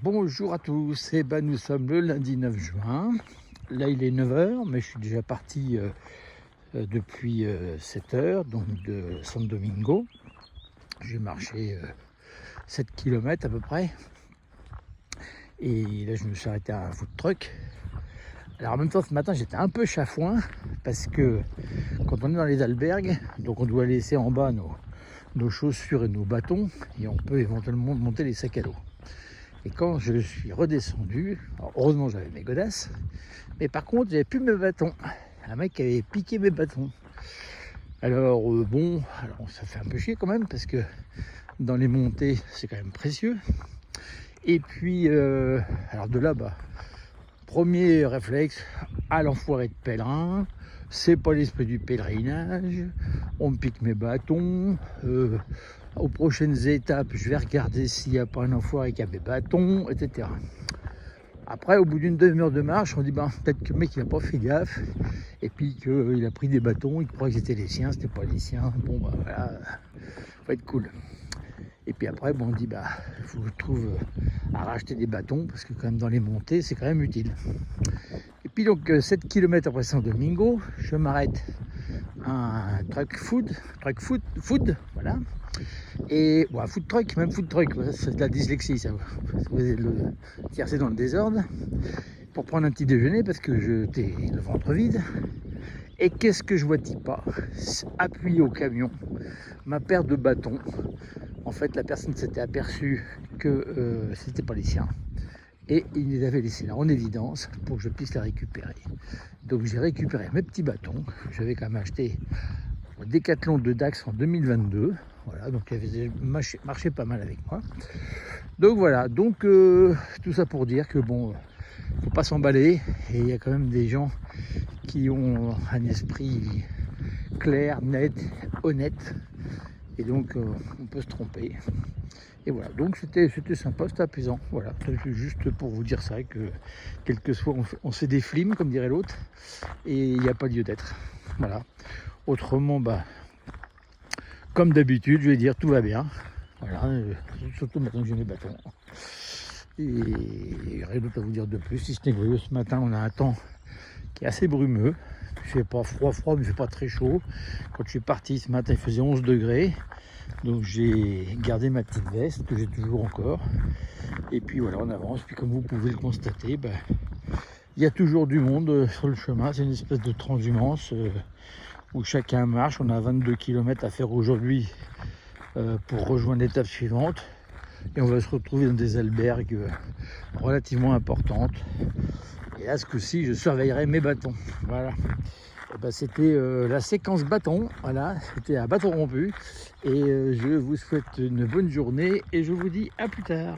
Bonjour à tous, nous sommes le lundi 9 juin, là il est 9 h, mais je suis déjà parti depuis 7 h, donc de San Domingo. J'ai marché 7 km à peu près, et là je me suis arrêté à un food truck. Alors en même temps ce matin j'étais un peu chafouin, parce que quand on est dans les albergues, donc on doit laisser en bas nos chaussures et nos bâtons, et on peut éventuellement monter les sacs à dos. Et quand je suis redescendu, alors heureusement j'avais mes godasses, mais par contre j'avais plus mes bâtons. Un mec avait piqué mes bâtons. Alors ça fait un peu chier quand même, parce que dans les montées c'est quand même précieux. Et puis alors de là, premier réflexe, à l'enfoiré de pèlerin, c'est pas l'esprit du pèlerinage, on me pique mes bâtons. Aux prochaines étapes, je vais regarder s'il n'y a pas un enfoiré qui a mes bâtons, etc. Après, au bout d'une demi-heure de marche, on dit peut-être que le mec il n'a pas fait gaffe, et puis qu'il a pris des bâtons, il croyait que c'était les siens, c'était pas les siens. Voilà, faut être cool. Et puis après, on dit il faut que je trouve à racheter des bâtons, parce que quand même dans les montées, c'est quand même utile. Et puis donc 7 km après San Domingo, je m'arrête à un truck food, voilà. Et food truck, c'est de la dyslexie, ça. Vous allez le tiercer dans le désordre, pour prendre un petit déjeuner, parce que j'étais le ventre vide. Et qu'est-ce que je vois-t-il pas? Appuyé au camion, ma paire de bâtons. En fait, la personne s'était aperçue que c'était pas les siens, et il les avait laissés là en évidence pour que je puisse les récupérer. Donc j'ai récupéré mes petits bâtons. J'avais quand même acheté au Décathlon de Dax en 2022. Voilà, donc il avait marché pas mal avec moi. Donc voilà, tout ça pour dire que faut pas s'emballer, et il y a quand même des gens qui ont un esprit clair, net, honnête, et donc on peut se tromper. Et voilà, donc c'était sympa, c'était apaisant. Voilà, c'est juste pour vous dire ça, que quelquefois on fait des flims, comme dirait l'autre, et il n'y a pas lieu d'être. Voilà. Autrement, comme d'habitude, je vais dire tout va bien. Voilà, surtout maintenant que j'ai mes bâtons. Et rien d'autre à vous dire de plus, si ce n'est que ce matin on a un temps qui est assez brumeux. Il fait pas froid, mais il fait pas très chaud. Quand je suis parti ce matin, il faisait 11 degrés. Donc j'ai gardé ma petite veste, que j'ai toujours encore. Et puis voilà, on avance. Puis comme vous pouvez le constater, il y a toujours du monde sur le chemin. C'est une espèce de transhumance où chacun marche. On a 22 km à faire aujourd'hui pour rejoindre l'étape suivante. Et on va se retrouver dans des albergues relativement importantes. Et là, ce coup-ci, je surveillerai mes bâtons. Voilà. C'était la séquence bâton. Voilà, c'était un bâton rompu. Et je vous souhaite une bonne journée et je vous dis à plus tard.